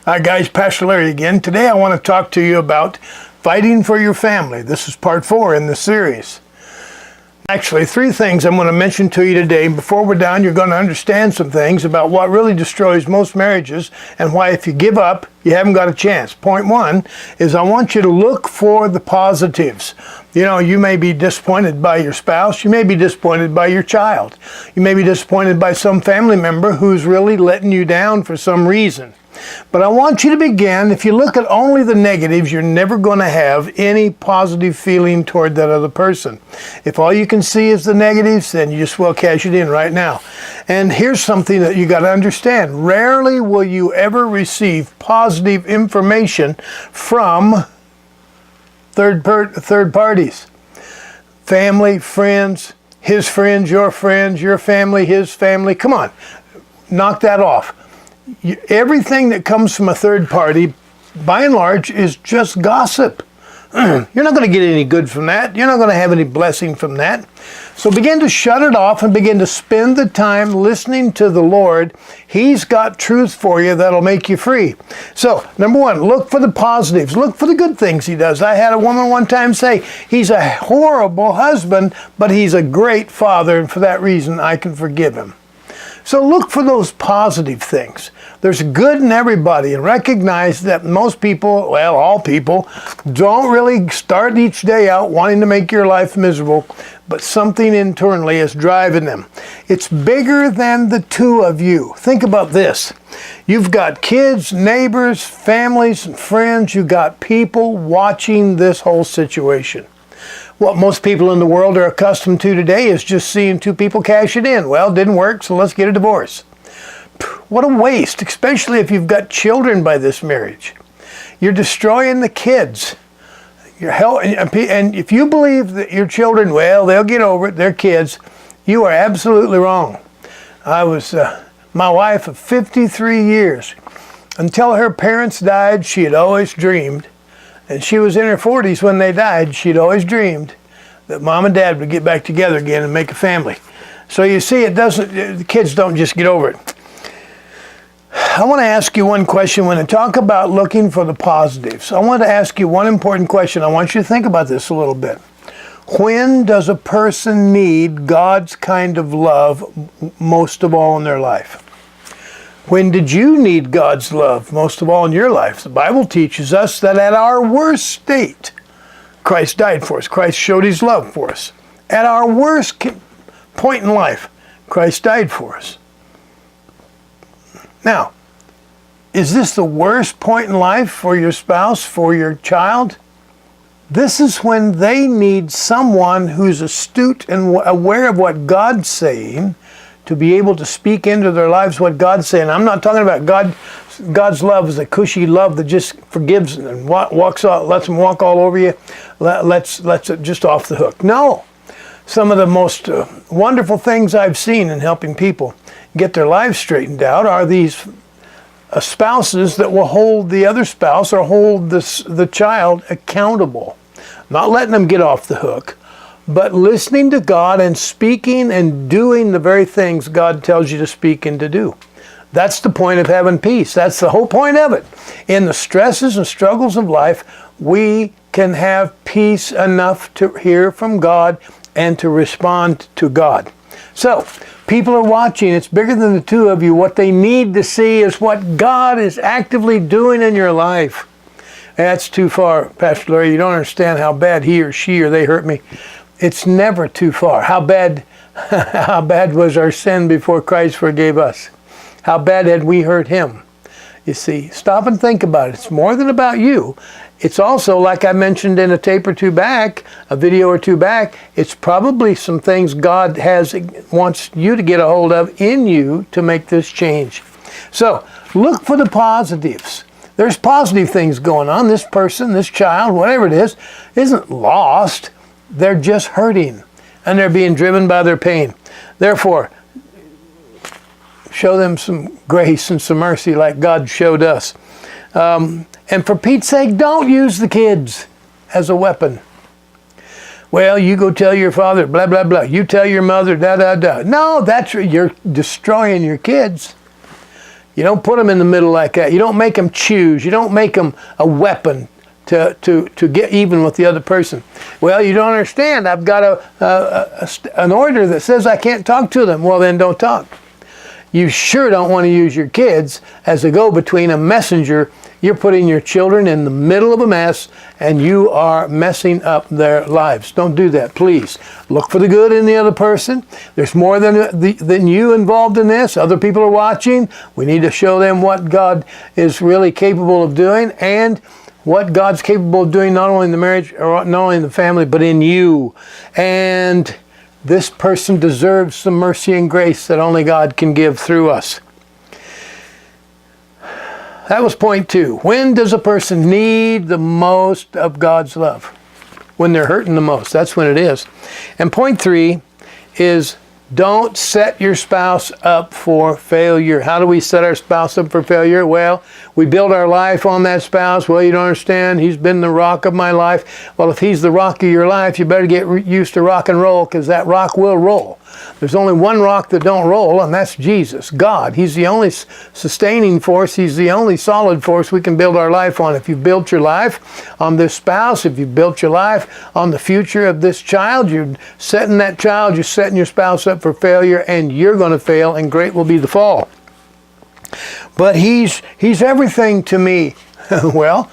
Hi guys, Pastor Larry again. Today I want to talk to you about fighting for your family. This is part 4 in the series. Actually, 3 things I'm going to mention to you today. Before we're done, you're going to understand some things about what really destroys most marriages and why if you give up, you haven't got a chance. Point 1 is I want you to look for the positives. You know, you may be disappointed by your spouse. You may be disappointed by your child. You may be disappointed by some family member who's really letting you down for some reason. But I want you to begin, if you look at only the negatives, you're never going to have any positive feeling toward that other person. If all you can see is the negatives, then you just well cash it in right now. And here's something that you got to understand. Rarely will you ever receive positive information from third parties. Family, friends, his friends, your family, his family. Come on, knock that off. Everything that comes from a third party, by and large, is just gossip. You're not going to get any good from that. You're not going to have any blessing from that. So begin to shut it off and begin to spend the time listening to the Lord. He's got truth for you that'll make you free. So, number 1, look for the positives. Look for the good things he does. I had a woman one time say, he's a horrible husband, but he's a great father, and for that reason, I can forgive him. So look for those positive things. There's good in everybody, and recognize that most people, well, all people, don't really start each day out wanting to make your life miserable, but something internally is driving them. It's bigger than the two of you. Think about this. You've got kids, neighbors, families, and friends. You've got people watching this whole situation. What most people in the world are accustomed to today is just seeing 2 people cash it in. Well, it didn't work, so let's get a divorce. What a waste, especially if you've got children by this marriage. You're destroying the kids. And if you believe that your children, well, they'll get over it, they're kids, you are absolutely wrong. I was my wife of 53 years. Until her parents died, she had always dreamed, and she was in her 40s when they died, she'd always dreamed that mom and dad would get back together again and make a family. So you see, the kids don't just get over it. I want to ask you one question when I talk about looking for the positives. I want to ask you one important question. I want you to think about this a little bit. When does a person need God's kind of love most of all in their life? When did you need God's love most of all in your life? The Bible teaches us that at our worst state, Christ died for us. Christ showed his love for us. At our worst point in life, Christ died for us. Now, is this the worst point in life for your spouse, for your child? This is when they need someone who's astute and aware of what God's saying to be able to speak into their lives what God's saying. I'm not talking about God's love is a cushy love that just forgives and walks out, lets them walk all over you, lets it just off the hook. No. Some of the most wonderful things I've seen in helping people get their lives straightened out are these spouses that will hold the other spouse or hold the child accountable. Not letting them get off the hook, but listening to God and speaking and doing the very things God tells you to speak and to do. That's the point of having peace. That's the whole point of it. In the stresses and struggles of life, we can have peace enough to hear from God and to respond to God. So, people are watching. It's bigger than the two of you. What they need to see is what God is actively doing in your life. That's too far, Pastor Larry. You don't understand how bad he or she or they hurt me. It's never too far. How bad was our sin before Christ forgave us? How bad had we hurt him? You see, stop and think about it. It's more than about you. It's also, like I mentioned in a tape or two back, a video or two back, it's probably some things God wants you to get a hold of in you to make this change. So, look for the positives. There's positive things going on. This person, this child, whatever it is, isn't lost. They're just hurting, and they're being driven by their pain. Therefore, show them some grace and some mercy like God showed us. And for Pete's sake, don't use the kids as a weapon. Well, you go tell your father, blah, blah, blah. You tell your mother, da, da, da. No, you're destroying your kids. You don't put them in the middle like that. You don't make them choose. You don't make them a weapon to get even with the other person. Well, you don't understand. I've got an order that says I can't talk to them. Well, then don't talk. You sure don't want to use your kids as a go-between, a messenger. You're putting your children in the middle of a mess, and you are messing up their lives. Don't do that, please. Look for the good in the other person. There's more than you involved in this. Other people are watching. We need to show them what God is really capable of doing, and what God's capable of doing not only in the marriage, or not only in the family, but in you. And this person deserves some mercy and grace that only God can give through us. That was point 2. When does a person need the most of God's love? When they're hurting the most. That's when it is. And point 3 is, don't set your spouse up for failure. How do we set our spouse up for failure? Well, we build our life on that spouse. Well, you don't understand. He's been the rock of my life. Well, if he's the rock of your life, you better get used to rock and roll, because that rock will roll. There's only one rock that don't roll, and that's Jesus, God. He's the only sustaining force. He's the only solid force we can build our life on. If you've built your life on this spouse, if you've built your life on the future of this child, you're setting that child, you're setting your spouse up for failure, and you're going to fail, and great will be the fall. But he's everything to me. Well,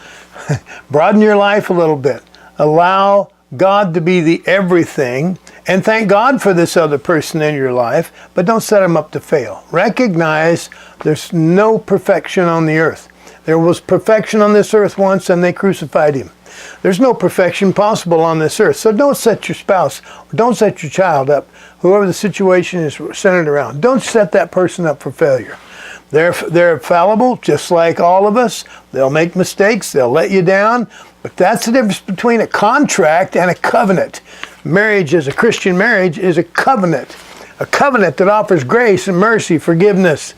broaden your life a little bit. Allow God to be the everything, and thank God for this other person in your life, but don't set them up to fail. Recognize there's no perfection on the earth. There was perfection on this earth once, and they crucified him. There's no perfection possible on this earth. So don't set your spouse, don't set your child up, whoever the situation is centered around. Don't set that person up for failure. They're fallible, just like all of us. They'll make mistakes. They'll let you down. But that's the difference between a contract and a covenant. Marriage, as a Christian marriage, is a covenant. A covenant that offers grace and mercy, forgiveness.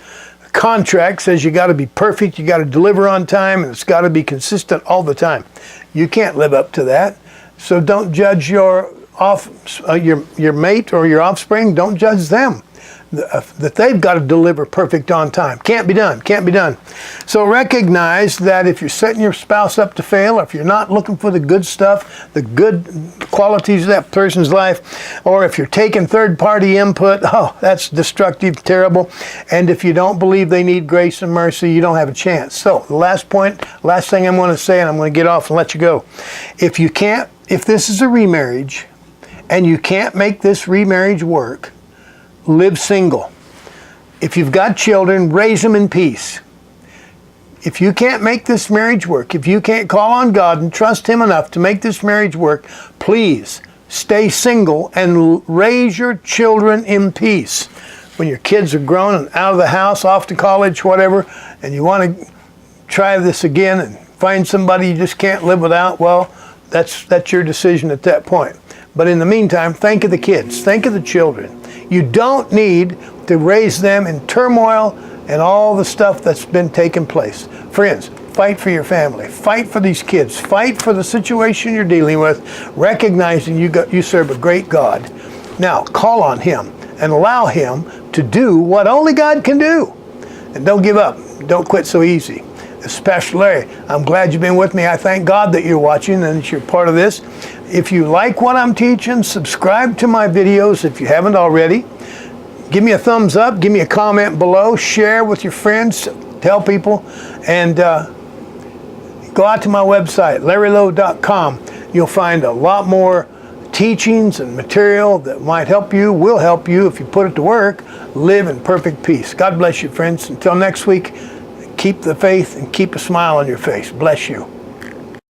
A contract says you got to be perfect, you got to deliver on time, and it's got to be consistent all the time. You can't live up to that. So don't judge your mate or your offspring. Don't judge them. That they've got to deliver perfect on time. Can't be done. Can't be done. So recognize that if you're setting your spouse up to fail, or if you're not looking for the good stuff, the good qualities of that person's life, or if you're taking third-party input, oh, that's destructive, terrible. And if you don't believe they need grace and mercy, you don't have a chance. So the last thing I'm going to say, and I'm going to get off and let you go. If this is a remarriage, and you can't make this remarriage work, live single. If you've got children, raise them in peace. If you can't make this marriage work, if you can't call on God and trust Him enough to make this marriage work, please stay single and raise your children in peace. When your kids are grown and out of the house, off to college, whatever, and you want to try this again and find somebody you just can't live without, well, that's your decision at that point. But in the meantime, think of the kids, think of the children. You don't need to raise them in turmoil and all the stuff that's been taking place. Friends, fight for your family. Fight for these kids. Fight for the situation you're dealing with, recognizing you serve a great God. Now, call on Him and allow Him to do what only God can do. And don't give up. Don't quit so easy. Pastor Larry, I'm glad you've been with me. I thank God that you're watching and that you're part of this. If you like what I'm teaching, subscribe to my videos if you haven't already. Give me a thumbs up. Give me a comment below. Share with your friends. Tell people. And go out to my website, larrylowe.com. You'll find a lot more teachings and material that might help you, will help you if you put it to work. Live in perfect peace. God bless you, friends. Until next week, keep the faith and keep a smile on your face. Bless you.